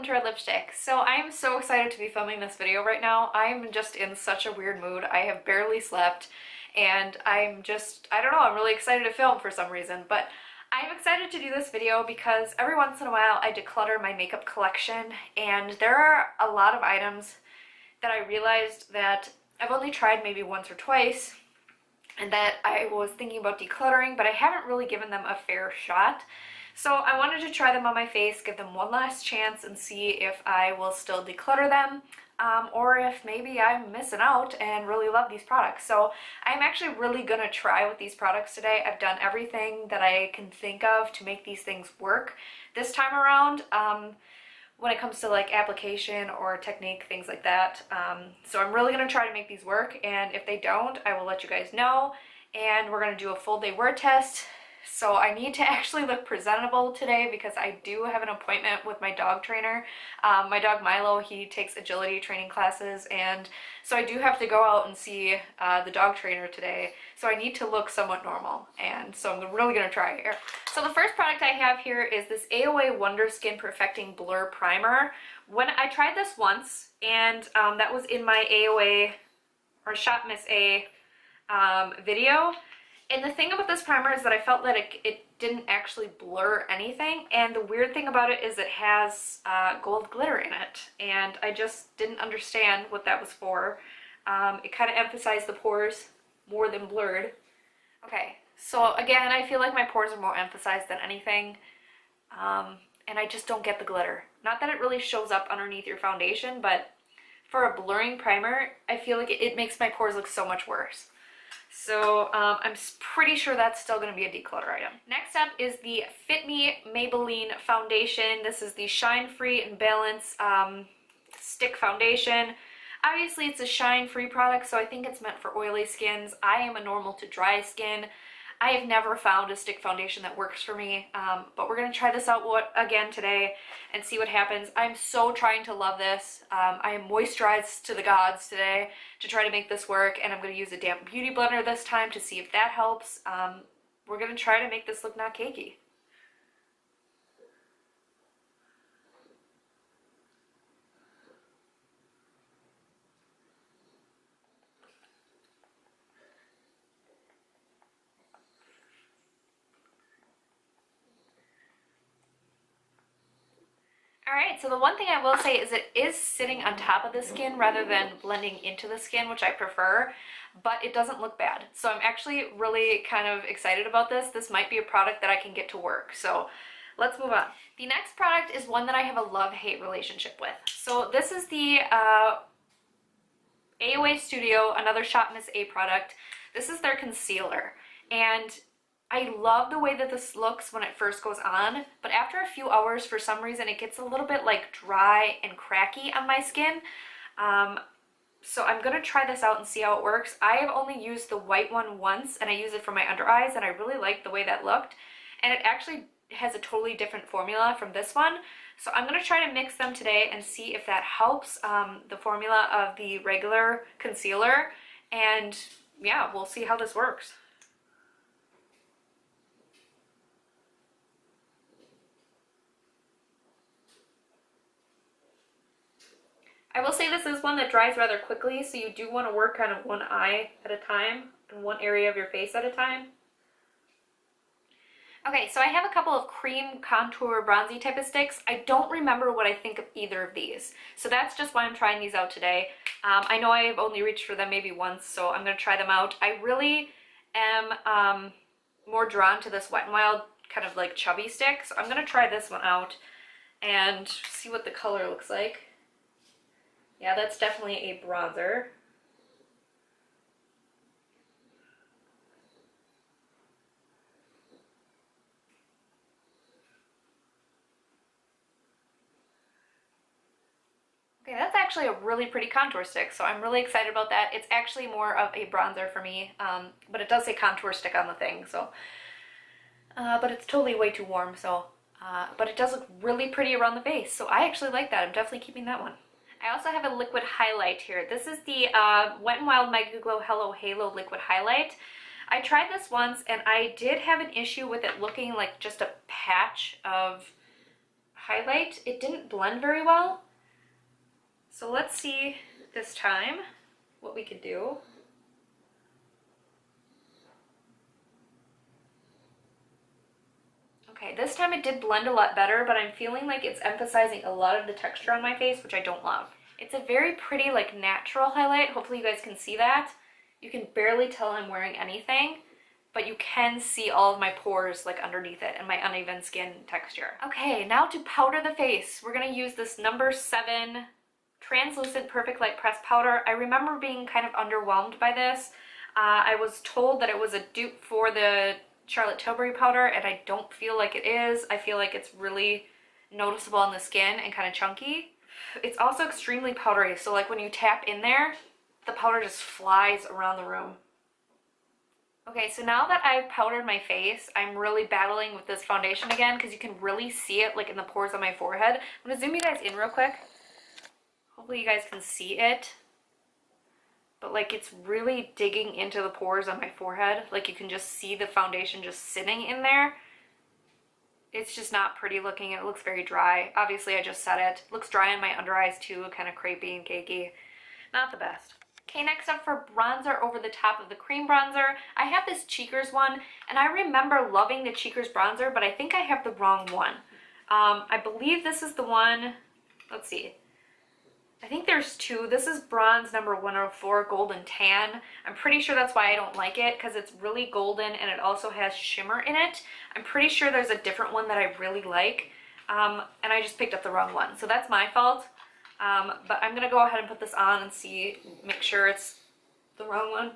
to our lipstick. So I am so excited to be filming this video right now. I'm just in such a weird mood. I have barely slept and I don't know, I'm really excited to film for some reason, but I'm excited to do this video because every once in a while I declutter my makeup collection, and there are a lot of items that I realized that I've only tried maybe once or twice and that I was thinking about decluttering, but I haven't really given them a fair shot. So I wanted to try them on my face, give them one last chance and see if I will still declutter them, or if maybe I'm missing out and really love these products. So I'm actually really gonna try with these products today. I've done everything that I can think of to make these things work this time around, when it comes to like application or technique, things like that. So I'm really gonna try to make these work, and if they don't, I will let you guys know. And we're gonna do a full day wear test. So I need to actually look presentable today because I do have an appointment with my dog trainer. My dog Milo, he takes agility training classes, and so I do have to go out and see the dog trainer today. So I need to look somewhat normal, and so I'm really gonna try here. So the first product I have here is this AOA Wonder Skin Perfecting Blur Primer. When I tried this once, and that was in my AOA or Shop Miss A video. And the thing about this primer is that I felt that it didn't actually blur anything, and the weird thing about it is it has gold glitter in it, and I just didn't understand what that was for. It kind of emphasized the pores more than blurred. Okay, so again, I feel like my pores are more emphasized than anything, and I just don't get the glitter. Not that it really shows up underneath your foundation, but for a blurring primer, I feel like it makes my pores look so much worse. So I'm pretty sure that's still going to be a declutter item. Next up is the Fit Me Maybelline Foundation. This is the Shine Free and Balance Stick Foundation. Obviously it's a shine free product, so I think it's meant for oily skins. I am a normal to dry skin. I have never found a stick foundation that works for me, but we're going to try this out again today and see what happens. I'm so trying to love this. I am moisturized to the gods today to try to make this work, and I'm going to use a damp beauty blender this time to see if that helps. We're going to try to make this look not cakey. Alright, so the one thing I will say is it is sitting on top of the skin rather than blending into the skin, which I prefer, but it doesn't look bad. So I'm actually really kind of excited about this. This might be a product that I can get to work. So let's move on. The next product is one that I have a love-hate relationship with. So this is the AOA Studio, another Shop Miss A product. This is their concealer, and I love the way that this looks when it first goes on, but after a few hours, for some reason, it gets a little bit like dry and cracky on my skin. So I'm going to try this out and see how it works. I have only used the white one once, and I use it for my under eyes, and I really liked the way that looked. And it actually has a totally different formula from this one. So I'm going to try to mix them today and see if that helps the formula of the regular concealer. And yeah, we'll see how this works. I will say this is one that dries rather quickly, so you do want to work kind of one eye at a time and one area of your face at a time. Okay, so I have a couple of cream contour bronzy type of sticks. I don't remember what I think of either of these, so that's just why I'm trying these out today. I know I've only reached for them maybe once, so I'm going to try them out. I really am more drawn to this Wet n Wild kind of like chubby stick, so I'm going to try this one out and see what the color looks like. Yeah, that's definitely a bronzer. Okay, that's actually a really pretty contour stick, so I'm really excited about that. It's actually more of a bronzer for me, but it does say contour stick on the thing, so. But it's totally way too warm, so. But it does look really pretty around the face, so I actually like that. I'm definitely keeping that one. I also have a liquid highlight here. This is the Wet n Wild Mega Glow Hello Halo Liquid Highlight. I tried this once and I did have an issue with it looking like just a patch of highlight, it didn't blend very well. So let's see this time what we could do. Okay, this time it did blend a lot better, but I'm feeling like it's emphasizing a lot of the texture on my face, which I don't love. It's a very pretty, like, natural highlight. Hopefully you guys can see that. You can barely tell I'm wearing anything, but you can see all of my pores, like, underneath it and my uneven skin texture. Okay, now to powder the face. We're gonna use this number 7 translucent Perfect Light Press powder. I remember being kind of underwhelmed by this. I was told that it was a dupe for the Charlotte Tilbury powder, and I don't feel like it is. I feel like it's really noticeable on the skin and kind of chunky. It's also extremely powdery, so like when you tap in there, the powder just flies around the room. Okay, so now that I've powdered my face, I'm really battling with this foundation again because you can really see it like in the pores on my forehead. I'm gonna zoom you guys in real quick. Hopefully you guys can see it. But like it's really digging into the pores on my forehead. Like you can just see the foundation just sitting in there. It's just not pretty looking. It looks very dry. Obviously I just said it. It looks dry on my under eyes too, kind of crepey and cakey. Not the best. Okay, next up for bronzer over the top of the cream bronzer. I have this Cheekers one, and I remember loving the Cheekers bronzer, but I think I have the wrong one. I believe this is the one, let's see. I think there's two. This is bronze number 104, golden tan. I'm pretty sure that's why I don't like it, because it's really golden and it also has shimmer in it. I'm pretty sure there's a different one that I really like, and I just picked up the wrong one. So that's my fault. But I'm gonna go ahead and put this on and see, make sure it's the wrong one.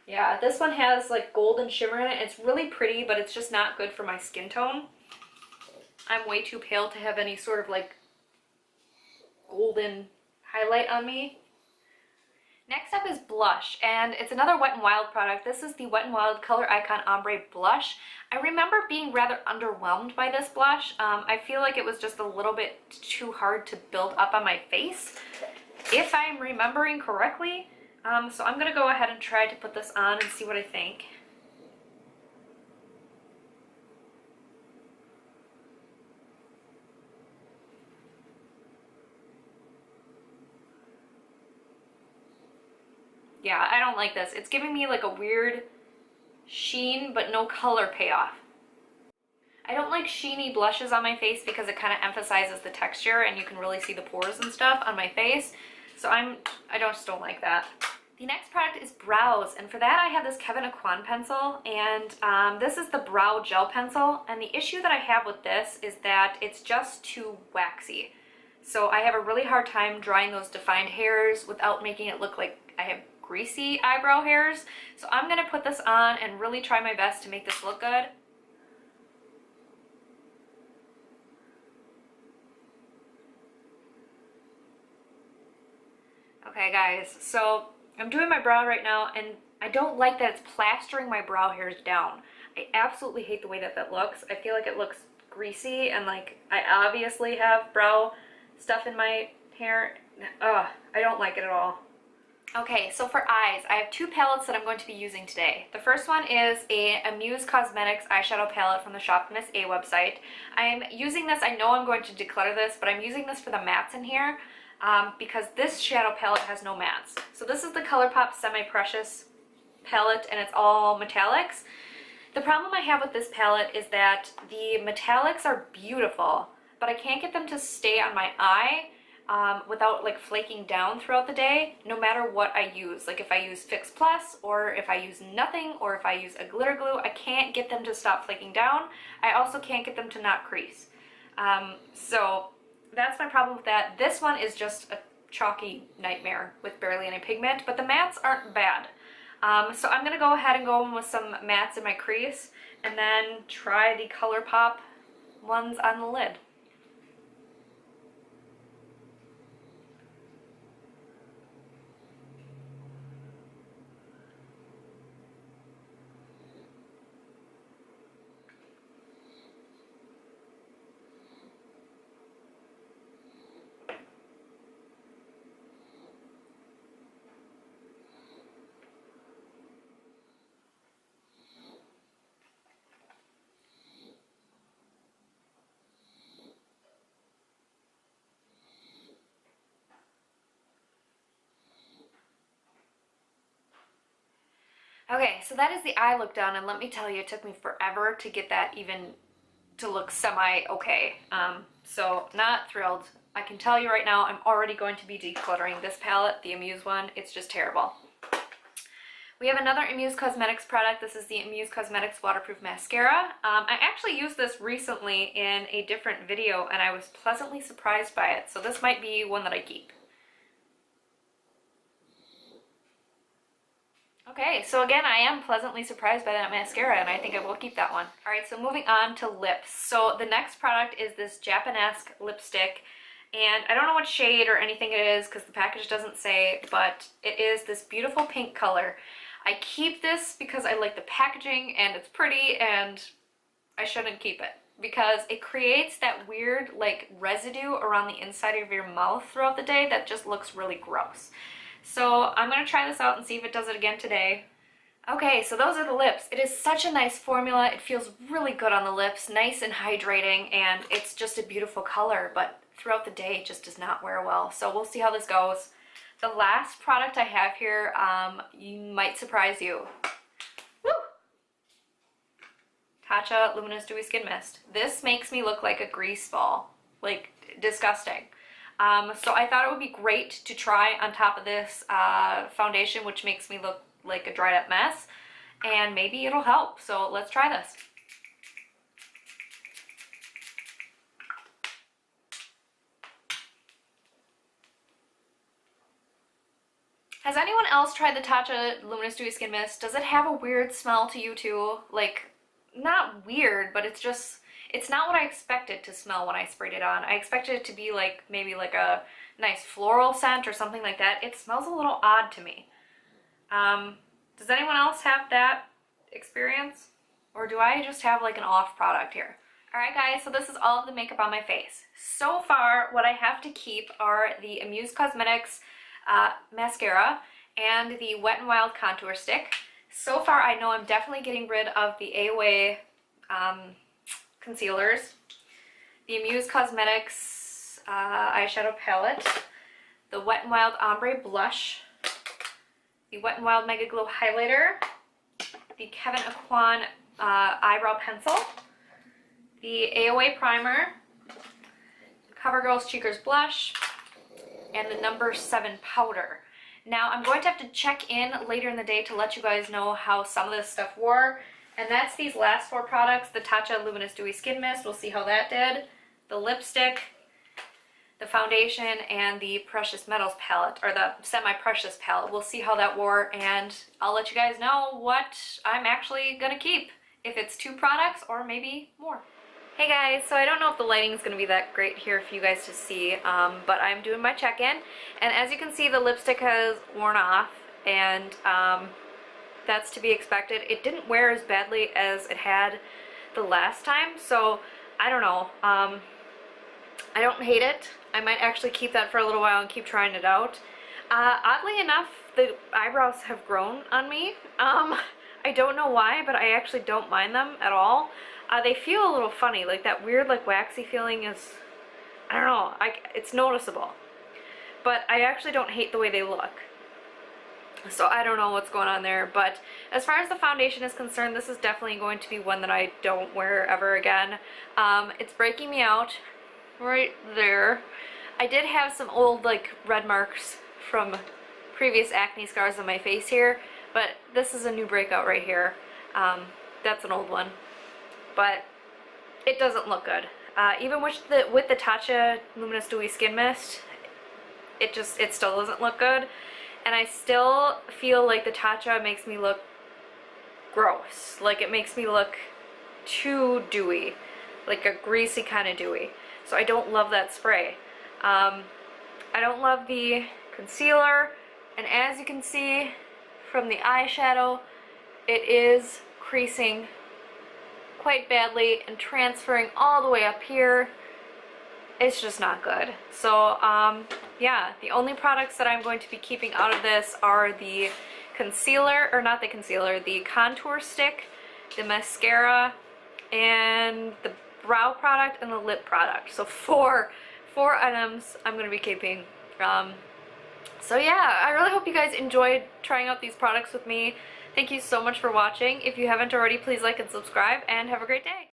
Yeah, this one has like golden shimmer in it. It's really pretty, but it's just not good for my skin tone. I'm way too pale to have any sort of like golden highlight on me. Next up is blush, and it's another Wet n Wild product. This is the Wet n Wild Color Icon Ombre Blush. I remember being rather underwhelmed by this blush. I feel like it was just a little bit too hard to build up on my face, if I'm remembering correctly. So I'm gonna go ahead and try to put this on and see what I think. Yeah, I don't like this. It's giving me like a weird sheen, but no color payoff. I don't like sheeny blushes on my face because it kind of emphasizes the texture and you can really see the pores and stuff on my face. So I just don't like that. The next product is brows, and for that I have this Kevyn Aucoin pencil, and this is the brow gel pencil, and the issue that I have with this is that it's just too waxy. So I have a really hard time drawing those defined hairs without making it look like I have greasy eyebrow hairs. So I'm gonna put this on and really try my best to make this look good. Okay guys, so I'm doing my brow right now, and I don't like that it's plastering my brow hairs down. I absolutely hate the way that that looks. I feel like it looks greasy, and like I obviously have brow stuff in my hair. Ugh, I don't like it at all. Okay, so for eyes, I have two palettes that I'm going to be using today. The first one is a Unused Cosmetics eyeshadow palette from the Shop Miss A website. I'm using this, I know I'm going to declutter this, but I'm using this for the mattes in here because this shadow palette has no mattes. So this is the ColourPop Semi-Precious palette, and it's all metallics. The problem I have with this palette is that the metallics are beautiful, but I can't get them to stay on my eye without like flaking down throughout the day, no matter what I use. Like if I use Fix Plus, or if I use nothing, or if I use a glitter glue, I can't get them to stop flaking down. I also can't get them to not crease. So that's my problem with that. This one is just a chalky nightmare with barely any pigment, but the mattes aren't bad. So I'm gonna go ahead and go in with some mattes in my crease, and then try the ColourPop ones on the lid. Okay, so that is the eye look done, and let me tell you, it took me forever to get that even to look semi-okay. So not thrilled. I can tell you right now, I'm already going to be decluttering this palette, the Amuse one. It's just terrible. We have another Amuse Cosmetics product. This is the Amuse Cosmetics Waterproof Mascara. I actually used this recently in a different video, and I was pleasantly surprised by it. So this might be one that I keep. Okay, so again, I am pleasantly surprised by that mascara, and I think I will keep that one. All right, so moving on to lips. So the next product is this Japanesque lipstick, and I don't know what shade or anything it is because the package doesn't say, but it is this beautiful pink color. I keep this because I like the packaging and it's pretty, and I shouldn't keep it because it creates that weird like residue around the inside of your mouth throughout the day that just looks really gross. So I'm going to try this out and see if it does it again today. Okay, so those are the lips. It is such a nice formula. It feels really good on the lips, nice and hydrating, and it's just a beautiful color, but throughout the day it just does not wear well. So we'll see how this goes. The last product I have here might surprise you. Woo! Tatcha Luminous Dewy Skin Mist. This makes me look like a grease ball. Like, disgusting. So I thought it would be great to try on top of this foundation, which makes me look like a dried up mess, and maybe it'll help. So let's try this. Has anyone else tried the Tatcha Luminous Dewy Skin Mist? Does it have a weird smell to you too? Like, not weird, but it's just, it's not what I expected to smell when I sprayed it on. I expected it to be like, maybe like a nice floral scent or something like that. It smells a little odd to me. Does anyone else have that experience? Or do I just have like an off product here? Alright guys, so this is all of the makeup on my face. So far, what I have to keep are the Amuse Cosmetics mascara and the Wet n Wild contour stick. So far, I know I'm definitely getting rid of the AOA concealers, the Amuse Cosmetics eyeshadow palette, the Wet n Wild ombre blush, the Wet n Wild Mega Glow highlighter, the Kevyn Aucoin eyebrow pencil, the AOA primer, CoverGirl's Cheekers blush, and the number 7 powder. Now I'm going to have to check in later in the day to let you guys know how some of this stuff wore, and that's these last 4 products. The Tatcha Luminous Dewy Skin Mist, we'll see how that did, the lipstick, the foundation, and the Precious Metals palette, or the Semi-Precious palette. We'll see how that wore, and I'll let you guys know what I'm actually gonna keep, if it's 2 products or maybe more. Hey guys, so I don't know if the lighting is going to be that great here for you guys to see, but I'm doing my check-in, and as you can see, the lipstick has worn off, and that's to be expected. It didn't wear as badly as it had the last time, so I don't know. I don't hate it. I might actually keep that for a little while and keep trying it out. Oddly enough, the eyebrows have grown on me. I don't know why, but I actually don't mind them at all. They feel a little funny, like that weird like waxy feeling is, I don't know, it's noticeable. But I actually don't hate the way they look. So I don't know what's going on there, but as far as the foundation is concerned, this is definitely going to be one that I don't wear ever again. It's breaking me out right there. I did have some old like red marks from previous acne scars on my face here, but this is a new breakout right here. That's an old one. But it doesn't look good. Even with the Tatcha Luminous Dewy Skin Mist, it still doesn't look good. And I still feel like the Tatcha makes me look gross. Like it makes me look too dewy, like a greasy kind of dewy. So I don't love that spray. I don't love the concealer, and as you can see from the eyeshadow, it is creasing quite badly and transferring all the way up here. It's just not good. So yeah, the only products that I'm going to be keeping out of this are the concealer, or not the concealer, the contour stick, the mascara, and the brow product and the lip product. So four items I'm going to be keeping. So yeah, I really hope you guys enjoyed trying out these products with me. Thank you so much for watching. If you haven't already, please like and subscribe, and have a great day.